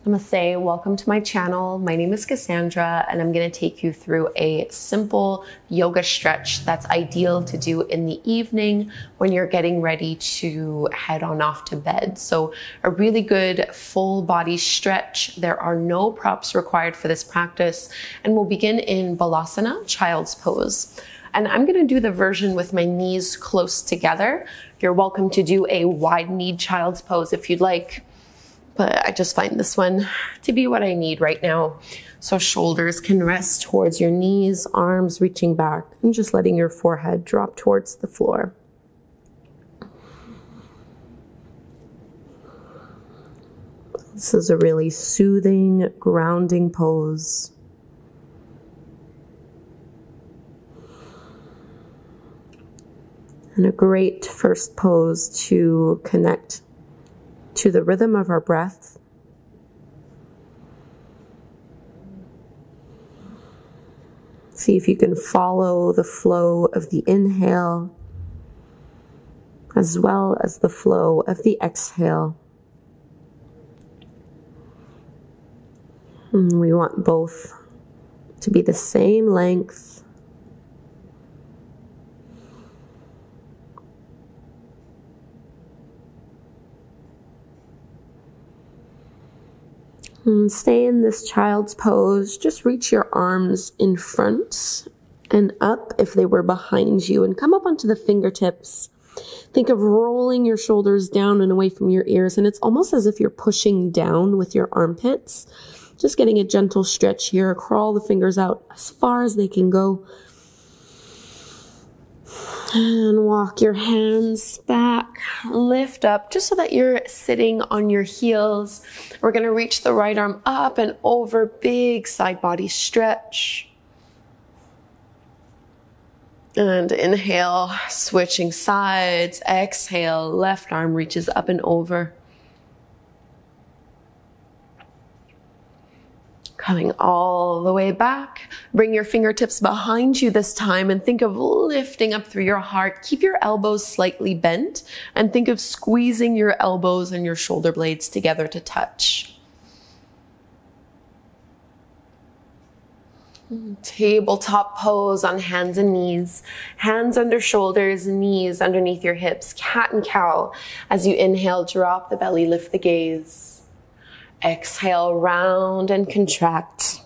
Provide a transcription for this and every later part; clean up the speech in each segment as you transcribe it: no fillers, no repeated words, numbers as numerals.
Namaste, welcome to my channel. My name is Kassandra and I'm going to take you through a simple yoga stretch that's ideal to do in the evening when you're getting ready to head on off to bed. So a really good full body stretch. There are no props required for this practice, and we'll begin in Balasana, child's pose. And I'm going to do the version with my knees close together. You're welcome to do a wide-kneed child's pose if you'd like, but I just find this one to be what I need right now. So shoulders can rest towards your knees, arms reaching back, and just letting your forehead drop towards the floor. This is a really soothing, grounding pose. And a great first pose to connect to the rhythm of our breath. See if you can follow the flow of the inhale as well as the flow of the exhale. And we want both to be the same length. And stay in this child's pose. Just reach your arms in front and up if they were behind you, and come up onto the fingertips. Think of rolling your shoulders down and away from your ears, and it's almost as if you're pushing down with your armpits. Just getting a gentle stretch here. Crawl the fingers out as far as they can go. And walk your hands back, lift up, just so that you're sitting on your heels. We're going to reach the right arm up and over, big side body stretch. And inhale, switching sides. Exhale, left arm reaches up and over. Coming all the way back. Bring your fingertips behind you this time and think of lifting up through your heart. Keep your elbows slightly bent and think of squeezing your elbows and your shoulder blades together to touch. Tabletop pose on hands and knees. Hands under shoulders, knees underneath your hips. Cat and cow. As you inhale, drop the belly, lift the gaze. Exhale, round and contract.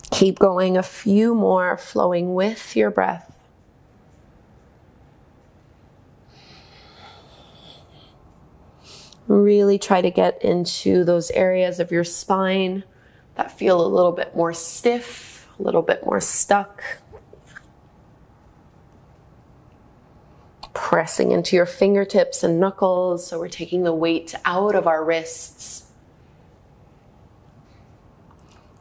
Keep going, a few more, flowing with your breath. Really try to get into those areas of your spine that feel a little bit more stiff, a little bit more stuck. Pressing into your fingertips and knuckles, so we're taking the weight out of our wrists.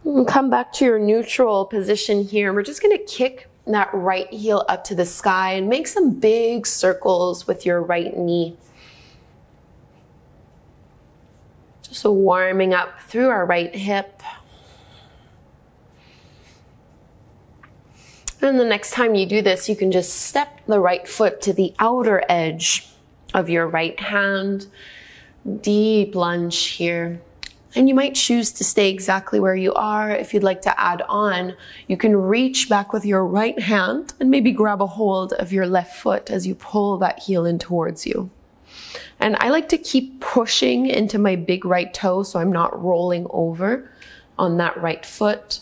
And come back to your neutral position here. We're just going to kick that right heel up to the sky and make some big circles with your right knee. Just warming up through our right hip. And the next time you do this, you can just step the right foot to the outer edge of your right hand. Deep lunge here. And you might choose to stay exactly where you are. If you'd like to add on, you can reach back with your right hand and maybe grab a hold of your left foot as you pull that heel in towards you. And I like to keep pushing into my big right toe so I'm not rolling over on that right foot.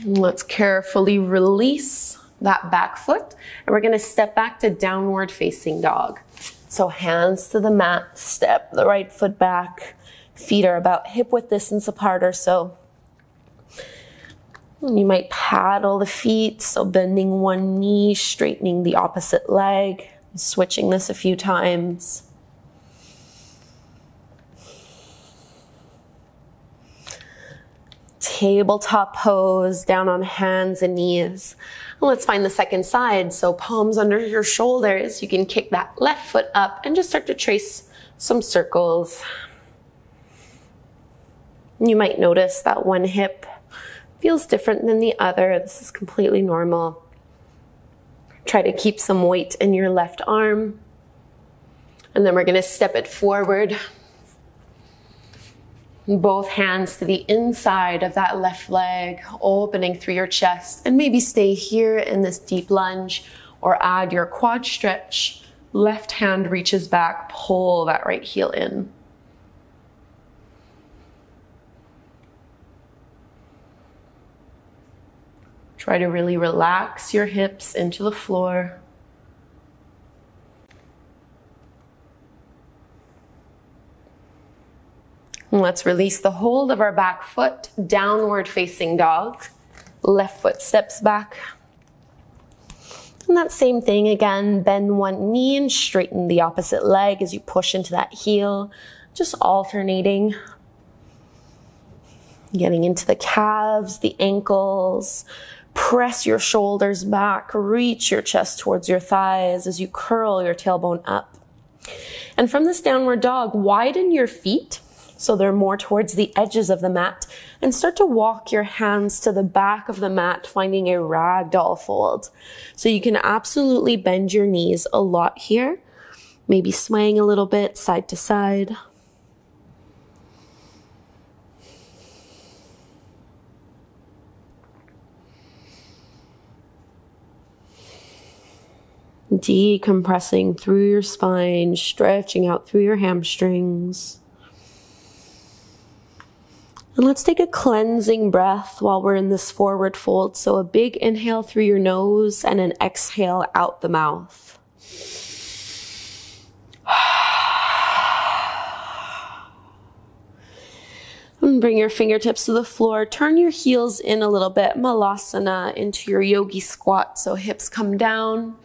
Let's carefully release that back foot, and we're going to step back to downward facing dog. So hands to the mat, step the right foot back, feet are about hip width distance apart or so. And you might paddle the feet, so bending one knee, straightening the opposite leg, switching this a few times. Tabletop pose, down on hands and knees. Let's find the second side. So palms under your shoulders. You can kick that left foot up and just start to trace some circles. You might notice that one hip feels different than the other. This is completely normal. Try to keep some weight in your left arm. And then we're going to step it forward. Both hands to the inside of that left leg, opening through your chest. And maybe stay here in this deep lunge or add your quad stretch. Left hand reaches back, pull that right heel in. Try to really relax your hips into the floor. And let's release the hold of our back foot, downward facing dog. Left foot steps back. And that same thing again, bend one knee and straighten the opposite leg as you push into that heel, just alternating. Getting into the calves, the ankles. Press your shoulders back, reach your chest towards your thighs as you curl your tailbone up. And from this downward dog, widen your feet so they're more towards the edges of the mat, and start to walk your hands to the back of the mat, finding a ragdoll fold. So you can absolutely bend your knees a lot here, maybe swaying a little bit side to side. Decompressing through your spine, stretching out through your hamstrings. And let's take a cleansing breath while we're in this forward fold. So a big inhale through your nose and an exhale out the mouth. And bring your fingertips to the floor. Turn your heels in a little bit. Malasana into your yogi squat. So hips come down.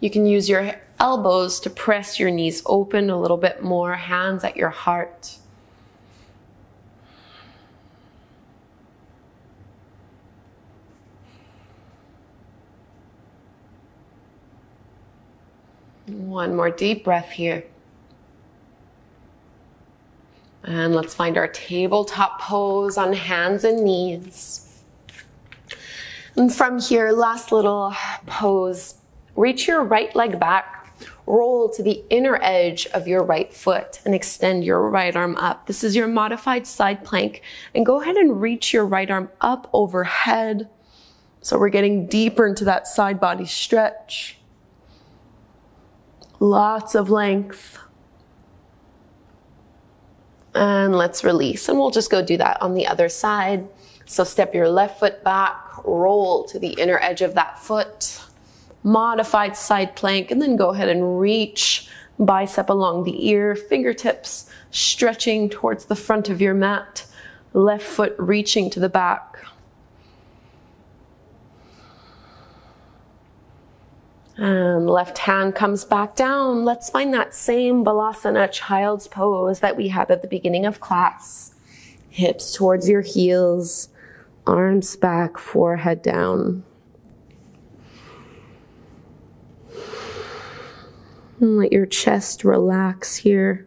You can use your elbows to press your knees open a little bit more, hands at your heart. One more deep breath here. And let's find our tabletop pose on hands and knees. And from here, last little pose. Reach your right leg back, roll to the inner edge of your right foot and extend your right arm up. This is your modified side plank, and go ahead and reach your right arm up overhead. So we're getting deeper into that side body stretch. Lots of length. And let's release, and we'll just go do that on the other side. So step your left foot back, roll to the inner edge of that foot. Modified side plank, and then go ahead and reach bicep along the ear, fingertips stretching towards the front of your mat, left foot reaching to the back. And left hand comes back down. Let's find that same Balasana child's pose that we had at the beginning of class. Hips towards your heels, arms back, forehead down. And let your chest relax here.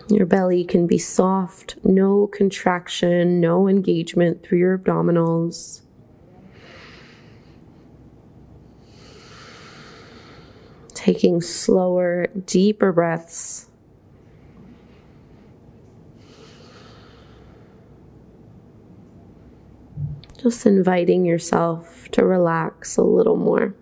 Your belly can be soft, no contraction, no engagement through your abdominals. Taking slower, deeper breaths. Just inviting yourself to relax a little more.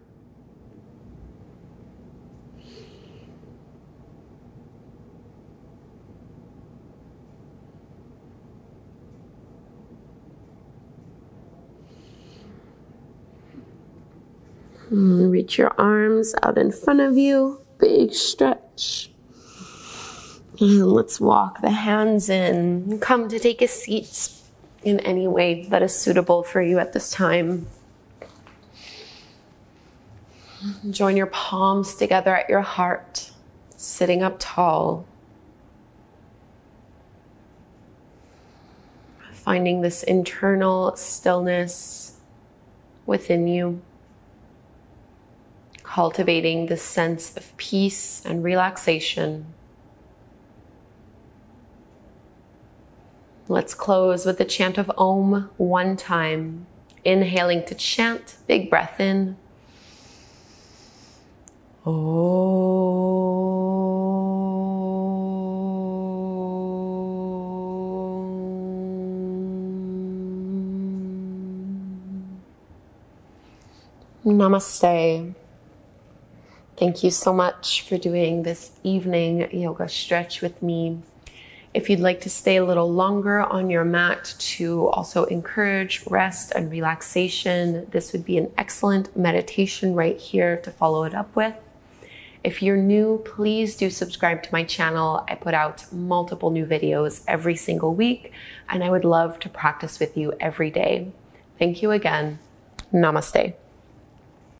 Reach your arms out in front of you, big stretch. And let's walk the hands in. Come to take a seat in any way that is suitable for you at this time. Join your palms together at your heart, sitting up tall. Finding this internal stillness within you. Cultivating this sense of peace and relaxation. Let's close with the chant of Om one time. Inhaling to chant, big breath in. Om. Namaste. Thank you so much for doing this evening yoga stretch with me. If you'd like to stay a little longer on your mat to also encourage rest and relaxation, this would be an excellent meditation right here to follow it up with. If you're new, please do subscribe to my channel. I put out multiple new videos every single week, and I would love to practice with you every day. Thank you again. Namaste.